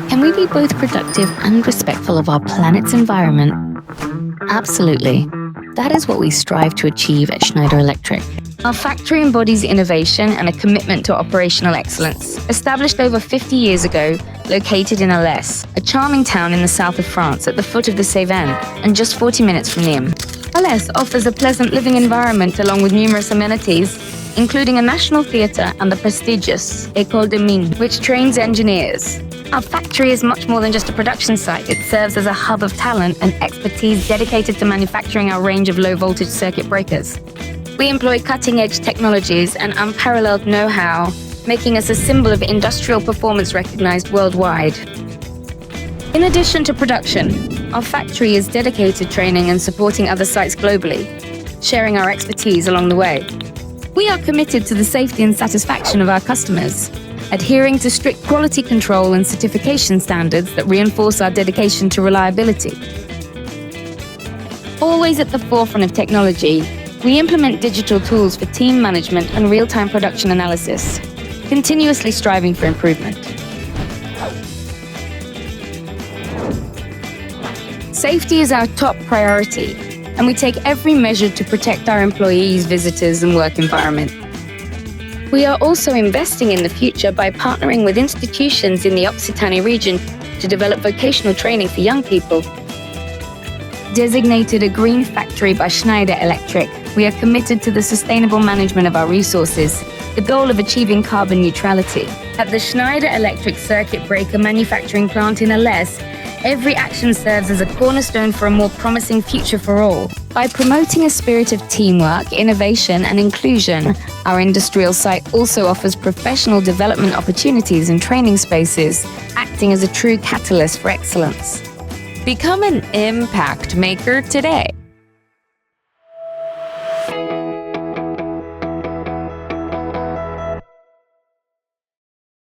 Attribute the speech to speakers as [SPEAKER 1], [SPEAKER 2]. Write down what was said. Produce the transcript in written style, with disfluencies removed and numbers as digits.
[SPEAKER 1] Can we be both productive and respectful of our planet's environment? Absolutely. That is what we strive to achieve at Schneider Electric. Our factory embodies innovation and a commitment to operational excellence. Established over 50 years ago, located in Alès, a charming town in the south of France at the foot of the Cévennes, and just 40 minutes from Nîmes. Alès offers a pleasant living environment along with numerous amenities, including a national theatre and the prestigious École des Mines, which trains engineers. Our factory is much more than just a production site. It serves as a hub of talent and expertise dedicated to manufacturing our range of low-voltage circuit breakers. We employ cutting-edge technologies and unparalleled know-how, making us a symbol of industrial performance recognized worldwide. In addition to production, our factory is dedicated to training and supporting other sites globally, sharing our expertise along the way. We are committed to the safety and satisfaction of our customers, adhering to strict quality control and certification standards that reinforce our dedication to reliability. Always at the forefront of technology, we implement digital tools for team management and real-time production analysis, continuously striving for improvement. Safety is our top priority, and we take every measure to protect our employees, visitors, and work environment. We are also investing in the future by partnering with institutions in the Occitanie region to develop vocational training for young people. Designated a green factory by Schneider Electric, we are committed to the sustainable management of our resources, the goal of achieving carbon neutrality. At the Schneider Electric circuit breaker manufacturing plant in Alès, every action serves as a cornerstone for a more promising future for all. By promoting a spirit of teamwork, innovation, and inclusion, our industrial site also offers professional development opportunities and training spaces, acting as a true catalyst for excellence. Become an impact maker today.